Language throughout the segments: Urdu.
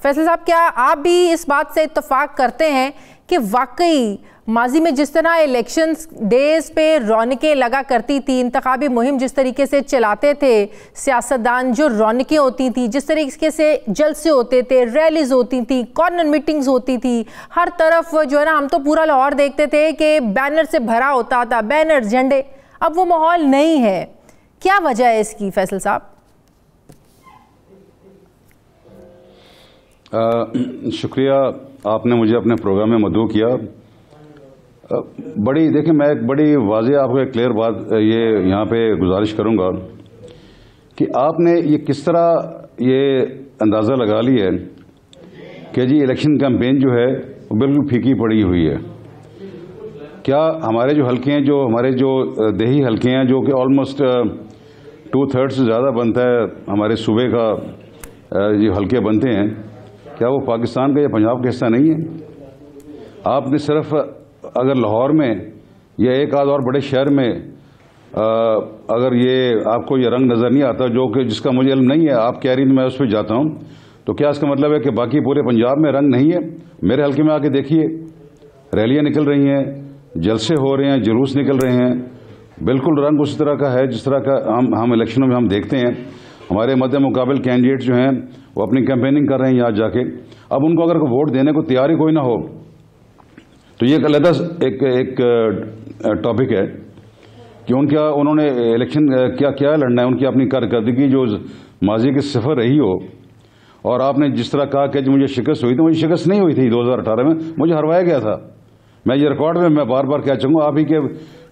فیصل صاحب، کیا آپ بھی اس بات سے اتفاق کرتے ہیں کہ واقعی ماضی میں جس طرح الیکشنز ڈیز پہ رونقیں لگا کرتی تھی، انتخابی مہم جس طریقے سے چلاتے تھے سیاستدان، جو رونقیں ہوتی تھیں، جس طریقے سے جلسے ہوتے تھے، ریلیز ہوتی تھیں، کارنر میٹنگز ہوتی تھی، ہر طرف جو ہے نا، ہم تو پورا لاہور دیکھتے تھے کہ بینر سے بھرا ہوتا تھا، بینر، جھنڈے، اب وہ ماحول نہیں ہے. کیا وجہ ہے اس کی فیصل صاحب؟ شکریہ، آپ نے مجھے اپنے پروگرام میں مدعو کیا. دیکھیں، میں ایک بڑی واضح آپ کو ایک کلیئر بات یہ یہاں پہ گزارش کروں گا کہ آپ نے یہ کس طرح یہ اندازہ لگا لی ہے کہ جی الیکشن کیمپین جو ہے وہ بالکل پھیکی پڑی ہوئی ہے. کیا ہمارے جو حلقے ہیں، جو ہمارے جو دیہی حلقے ہیں، جو کہ آلموسٹ 2/3 سے زیادہ بنتا ہے ہمارے صوبے کا جو حلقے بنتے ہیں، کیا وہ پاکستان کا یا پنجاب کا حصہ نہیں ہے؟ آپ نے صرف اگر لاہور میں یا ایک آدھ اور بڑے شہر میں اگر یہ آپ کو یہ رنگ نظر نہیں آتا، جو کہ جس کا مجھے علم نہیں ہے، آپ کہہ رہی ہیں میں اس پہ جاتا ہوں، تو کیا اس کا مطلب ہے کہ باقی پورے پنجاب میں رنگ نہیں ہے؟ میرے حلقے میں آ کے دیکھیے، ریلیاں نکل رہی ہیں، جلسے ہو رہے ہیں، جلوس نکل رہے ہیں، بالکل رنگ اسی طرح کا ہے جس طرح کا ہم الیکشنوں میں ہم دیکھتے ہیں. ہمارے مد مقابل کینڈیڈیٹ جو ہیں وہ اپنی کیمپیننگ کر رہے ہیں یہاں جا کے. اب ان کو اگر ووٹ دینے کو تیار ہی کوئی نہ ہو تو یہ ایک علیحدہ ایک ٹاپک ہے کہ انہوں نے الیکشن کیا لڑنا ہے، ان کی اپنی کارکردگی جو ماضی کی صفر رہی ہو. اور آپ نے جس طرح کہا کہ مجھے شکست ہوئی تھی، مجھے شکست نہیں ہوئی تھی 2018 میں، مجھے ہروایا گیا تھا. میں یہ ریکارڈ میں بار بار کہہ چاہوں گا، آپ ہی کے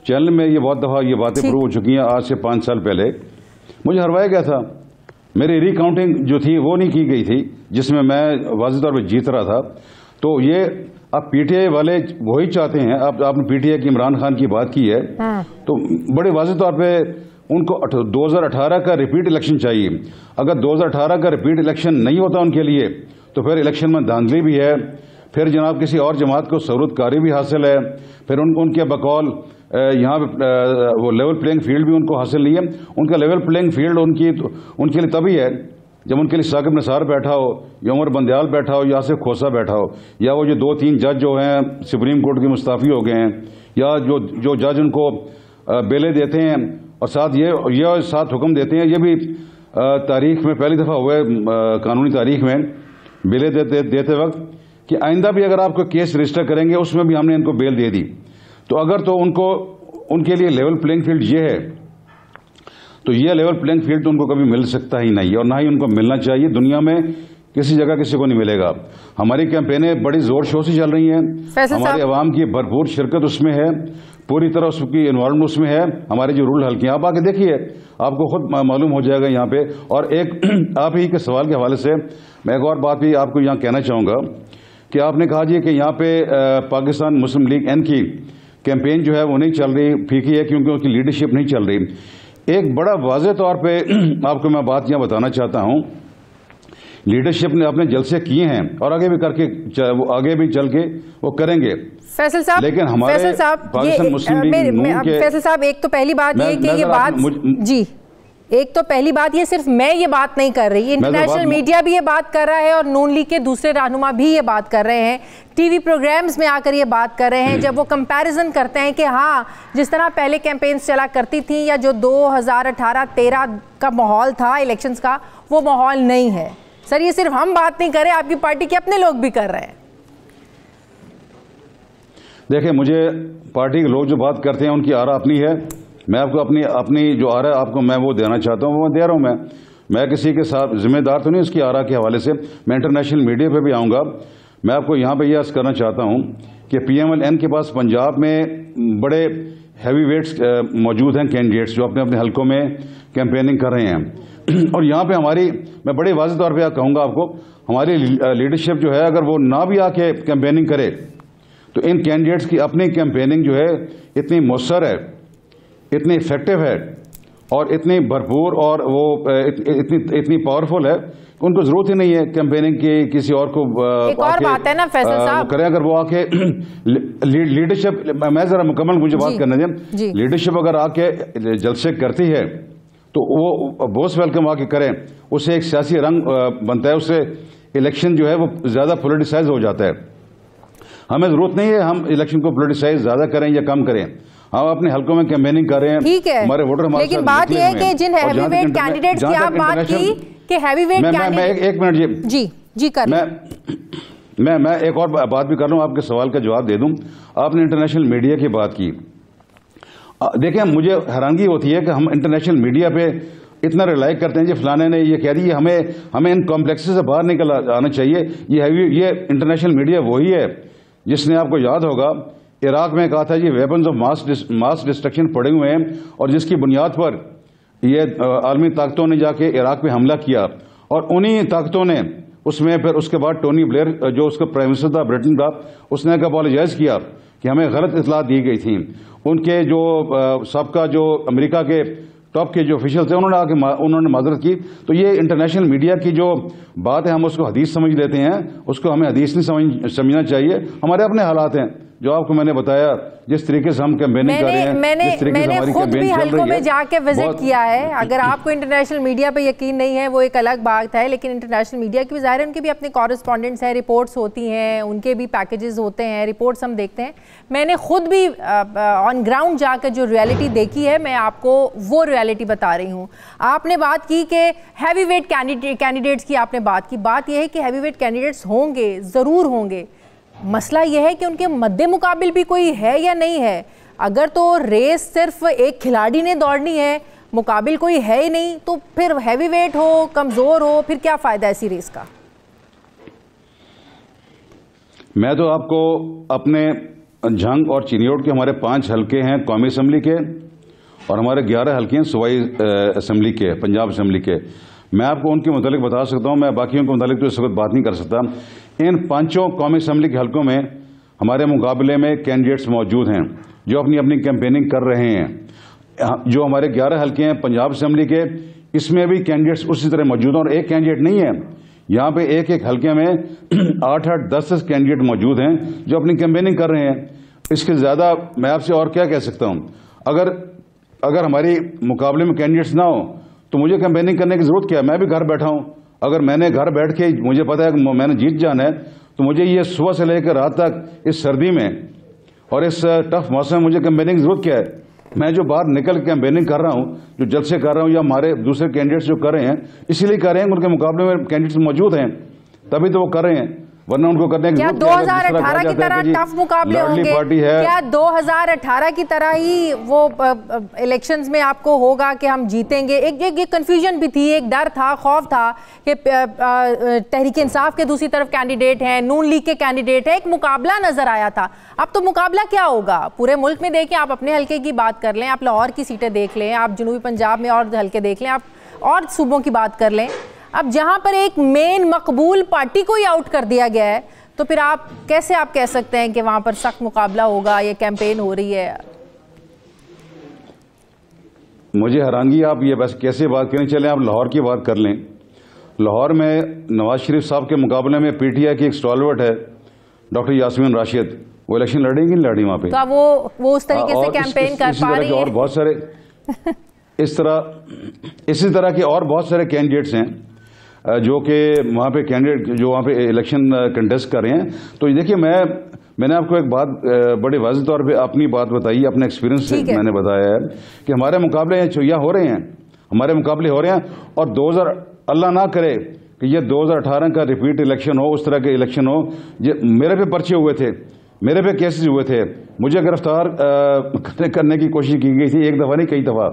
چینل میں یہ بہت دفعہ یہ باتیں پروو ہو چکی ہیں. آج سے 5 سال پہلے مجھے ہروایا گیا تھا. میری ری کاؤنٹنگ جو تھی وہ نہیں کی گئی تھی جس میں واضح طور پہ جیت رہا تھا. تو یہ اب پی ٹی آئی والے وہی چاہتے ہیں. آپ نے پی ٹی آئی کی عمران خان کی بات کی ہے، تو بڑے واضح طور پہ ان کو 2018 کا ریپیٹ الیکشن چاہیے. اگر 2018 کا ریپیٹ الیکشن نہیں ہوتا ان کے لیے تو پھر الیکشن میں دھاندلی بھی ہے، پھر جناب کسی اور جماعت کو ثروت کاری بھی حاصل ہے، پھر ان کے بقول یہاں وہ لیول پلینگ فیلڈ بھی ان کو حاصل نہیں ہے. ان کا لیول پلینگ فیلڈ ان کے لیے تبھی ہے جب ان کے لیے ثاقب نثار بیٹھا ہو، یا عمر بندیال بیٹھا ہو، یا آصف کھوسہ بیٹھا ہو، یا وہ جو 2-3 جج جو ہیں سپریم کورٹ کے مستعفی ہو گئے ہیں، یا جو جج ان کو بیلے دیتے ہیں اور ساتھ حکم دیتے ہیں. یہ بھی تاریخ میں پہلی دفعہ ہوئے قانونی تاریخ میں بیلے دیتے وقت کہ آئندہ بھی اگر آپ کو کیس رجسٹر کریں گے اس میں بھی ہم نے ان کو بیل دے دی. تو اگر تو ان کے لیے لیول پلینگ فیلڈ یہ ہے تو یہ لیول پلینگ فیلڈ تو ان کو کبھی مل سکتا ہی نہیں، اور نہ ہی ان کو ملنا چاہیے. دنیا میں کسی جگہ کسی کو نہیں ملے گا. ہماری کیمپینیں بڑی زور شور سے چل رہی ہیں، ہمارے عوام کی بھرپور شرکت اس میں ہے، پوری طرح اس کی انوائرمنٹ اس میں ہے. ہمارے جو رول حلقے ہیں آپ آ کے دیکھیے، آپ کو خود معلوم ہو جائے گا یہاں پہ. اور ایک آپ ہی کے سوال کے حوالے سے میں ایک اور بات بھی آپ کو یہاں کہنا چاہوں گا کہ آپ نے کہا جی کہ یہاں پہ پاکستان مسلم لیگ این کی کیمپین جو ہے وہ نہیں چل رہی، پھیکی ہے کیونکہ اس کی لیڈرشپ نہیں چل رہی. ایک بڑا واضح طور پہ آپ کو میں بات یہاں بتانا چاہتا ہوں، لیڈرشپ نے اپنے جلسے کیے ہیں اور آگے بھی چل کے وہ کریں گے. فیصل صاحب، لیکن ہمارے پاکستان مسلم لیگ نون کے فیصل صاحب، ایک تو پہلی بات یہ کہ یہ بات جی ایک تو پہلی بات یہ صرف میں یہ بات نہیں کر رہی، انٹرنیشنل میڈیا بھی یہ بات کر رہا ہے اور نون لیگ کے دوسرے رہنما بھی یہ بات کر رہے ہیں، ٹی وی پروگرامز میں آ کر یہ بات کر رہے ہیں جب وہ کمپیریزن کرتے ہیں کہ ہاں جس طرح پہلے کیمپینز چلا کرتی تھیں یا جو 2018-13 کا ماحول تھا الیکشنز کا، وہ ماحول نہیں ہے. سر یہ صرف ہم بات نہیں کر رہے، آپ کی پارٹی کے اپنے لوگ بھی کر رہے ہیں. دیکھیں، مجھے پارٹی کے لوگ جو بات کرتے ہیں ان کی آرا اپنی ہے. میں آپ کو اپنی جو آرا ہے آپ کو میں وہ دینا چاہتا ہوں، وہ دے رہا ہوں. میں کسی کے ساتھ ذمہ دار تو نہیں اس کی آرا کے حوالے سے. میں انٹرنیشنل میڈیا پہ بھی آؤں گا. میں آپ کو یہاں پہ یہ عرض کرنا چاہتا ہوں کہ پی ایم ایل این کے پاس پنجاب میں بڑے ہیوی ویٹس موجود ہیں، کینڈیڈیٹس جو اپنے حلقوں میں کیمپیننگ کر رہے ہیں. اور یہاں پہ میں بڑے واضح طور پہ کہوں گا آپ کو، ہماری لیڈرشپ جو ہے اگر وہ نہ بھی آ کے کیمپیننگ کرے تو ان کینڈیڈیٹس کی اپنی کیمپیننگ جو ہے اتنی مؤثر ہے، اتنی افیکٹو ہے اور اتنی بھرپور اور وہ اتنی پاورفل ہے کہ ان کو ضرورت ہی نہیں ہے کیمپیننگ کی کسی اور کو کریں. اگر وہ آ کے لیڈرشپ، میں ذرا مکمل مجھے بات کرنے دیں، لیڈرشپ اگر آ کے جلسے کرتی ہے تو وہ بوس ویلکم آ کے کریں، اس سے ایک سیاسی رنگ بنتا ہے، اس سے الیکشن جو ہے وہ زیادہ پولیٹیسائز ہو جاتا ہے. ہمیں ضرورت نہیں ہے ہم الیکشن کو پولیٹیسائز زیادہ کریں یا کم کریں. ہم اپنے حلقوں میں کیمپیننگ کر رہے ہیں, ٹھیک ہے, ہمارے ووٹر ہمارے ساتھ. لیکن بات یہ ہے کہ جن ہیوی ویٹ کینڈیڈیٹس کی آپ بات کی کہ ہیوی ویٹ کینڈیڈیٹ, ایک منٹ جی کر لیں. میں ایک اور بات بھی کر رہا ہوں, آپ کے سوال کا جواب دے دوں. آپ نے انٹرنیشنل میڈیا کی بات کی. دیکھیں مجھے حیرانگی ہوتی ہے کہ ہم انٹرنیشنل میڈیا پہ اتنا ریلائی کرتے ہیں جی فلانے نے یہ کہہ دی, ہمیں ان کمپلیکس سے باہر نکل آنا چاہیے. یہ انٹرنیشنل میڈیا وہی ہے جس نے, آپ کو یاد ہوگا, عراق میں کہا تھا جی ویپنز آف ماس ڈسٹرکشن پڑے ہوئے ہیں, اور جس کی بنیاد پر یہ عالمی طاقتوں نے جا کے عراق پہ حملہ کیا, اور انہی طاقتوں نے اس میں پھر اس کے بعد ٹونی بلیئر جو اس کا پرائم منسٹر تھا برٹن کا, اس نے اپالوجائز کیا کہ ہمیں غلط اطلاع دی گئی تھی. ان کے جو سابقہ جو امریکہ کے ٹاپ کے جو آفیشل تھے انہوں نے معذرت کی. تو یہ انٹرنیشنل میڈیا کی جو بات ہے ہم اس کو حدیث سمجھ لیتے ہیں, اس کو ہمیں حدیث نہیں سمجھنا چاہیے. ہمارے اپنے حالات ہیں جو آپ کو میں نے بتایا, جس طریقے سے ہم کیمپیننگ کر رہے ہیں, جس طریقے سے ہماری خود بھی کیمپین چل حلقوں رہی میں ہے. جا کے وزٹ کیا ہے. اگر آپ کو انٹرنیشنل میڈیا پہ یقین نہیں ہے وہ ایک الگ بات ہے, لیکن انٹرنیشنل میڈیا کی بھی ظاہر ہے ان کے بھی اپنے کورسپونڈنٹس ہیں, رپورٹس ہوتی ہیں, ان کے بھی پیکیجز ہوتے ہیں, رپورٹس ہم دیکھتے ہیں. میں نے خود بھی آن گراؤنڈ جا کے جو ریئلٹی دیکھی ہے میں آپ کو وہ ریئلٹی بتا رہی ہوں. آپ نے بات کی کہ ہیوی ویٹ کینڈیڈیٹس کی, آپ نے بات کی. بات یہ ہے کہ ہیوی ویٹ کینڈیڈیٹس ہوں گے, ضرور ہوں گے. مسئلہ یہ ہے کہ ان کے مد مقابل بھی کوئی ہے یا نہیں ہے. اگر تو ریس صرف ایک کھلاڑی نے دوڑنی ہے, مقابل کوئی ہے ہی نہیں, تو پھر ہیوی ویٹ ہو, کمزور ہو, پھر کیا فائدہ ایسی ریس کا. میں تو آپ کو اپنے جھنگ اور چینیوٹ کے ہمارے 5 حلقے ہیں قومی اسمبلی کے, اور ہمارے 11 حلقے ہیں صوبائی اسمبلی کے, پنجاب اسمبلی کے. میں آپ کو ان کے متعلق بتا سکتا ہوں, میں باقیوں کے متعلق تو اس وقت بات نہیں کر سکتا. ان 5 قومی اسمبلی کے حلقوں میں ہمارے مقابلے میں کینڈیڈیٹس موجود ہیں جو اپنی کیمپیننگ کر رہے ہیں. جو ہمارے 11 حلقے ہیں پنجاب اسمبلی کے, اس میں بھی کینڈیڈیٹس اسی طرح موجود ہیں, اور ایک کینڈیڈیٹ نہیں ہے. یہاں پہ ایک حلقے میں 8-8, 10 کینڈیڈیٹ موجود ہیں جو اپنی کیمپیننگ کر رہے ہیں. اس کے زیادہ میں آپ سے اور کیا کہہ سکتا ہوں. اگر ہماری مقابلے میں کینڈیڈیٹس نہ ہوں تو مجھے کیمپیننگ کرنے کی ضرورت کیا ہے. میں بھی گھر بیٹھا ہوں. اگر میں نے گھر بیٹھ کے مجھے پتا ہے کہ میں نے جیت جانا ہے, تو مجھے یہ صبح سے لے کر رات تک اس سردی میں اور اس ٹف موسم میں مجھے کیمپیننگ کی ضرورت کیا ہے. میں جو باہر نکل کے کیمپیننگ کر رہا ہوں, جو جلسے کر رہا ہوں, یا ہمارے دوسرے کینڈیڈیٹس جو کر رہے ہیں, اسی لیے کر رہے ہیں ان کے مقابلے میں کینڈیڈیٹس موجود ہیں, تبھی تو وہ کر رہے ہیں, ورنہ ان کو کرنے کی ضرورت کیا 2018 کی طرح ٹف مقابلے ہوں گے؟ کیا 2018 کی طرح ہی وہ الیکشنز میں آپ کو ہوگا کہ ہم جیتیں گے؟ ایک کنفیوژن بھی تھی, ایک ڈر تھا, خوف تھا کہ تحریک انصاف کے دوسری طرف کینڈیڈیٹ ہیں, نون لیگ کے کینڈیڈیٹ ہیں, ایک مقابلہ نظر آیا تھا. اب تو مقابلہ کیا ہوگا پورے ملک میں؟ دیکھیں, آپ اپنے حلقے کی بات کر لیں, آپ لاہور کی سیٹیں دیکھ لیں, آپ جنوبی پنجاب میں اور حلقے دیکھ لیں, آپ اور صوبوں کی بات کر لیں. اب جہاں پر ایک مین مقبول پارٹی کو ہی آؤٹ کر دیا گیا ہے, تو پھر آپ کیسے کہہ سکتے ہیں کہ وہاں پر سخت مقابلہ ہوگا, یہ کیمپین ہو رہی ہے؟ مجھے حیرانگی آپ یہ بس کیسے بات کریں. چلیں آپ لاہور کی بات کر لیں. لاہور میں نواز شریف صاحب کے مقابلے میں پی ٹی آئی کی ایک اسٹالورٹ ہے ڈاکٹر یاسمین راشد, وہ الیکشن لڑیں گی نہیں لڑی وہاں پہ؟ تو وہ اس طریقے سے کیمپین کر پا رہی ہیں. اور بہت سارے اسی طرح کے اور بہت سارے کینڈیڈیٹس ہیں جو کہ وہاں پہ کینڈیڈیٹ جو وہاں پہ الیکشن کنٹیسٹ کر رہے ہیں. تو دیکھیے, میں نے آپ کو ایک بات بڑے واضح طور پہ اپنی بات بتائی, اپنے ایکسپیرینس سے میں نے بتایا ہے کہ ہمارے مقابلے چویا ہو رہے ہیں, ہمارے مقابلے ہو رہے ہیں. اور اللہ نہ کرے کہ یہ 2018 کا ریپیٹ الیکشن ہو, اس طرح کے الیکشن ہو. میرے پہ پرچے ہوئے تھے, میرے پہ کیسز ہوئے تھے, مجھے گرفتار کرنے کی کوشش کی گئی تھی, ایک دفعہ نہیں کئی دفعہ.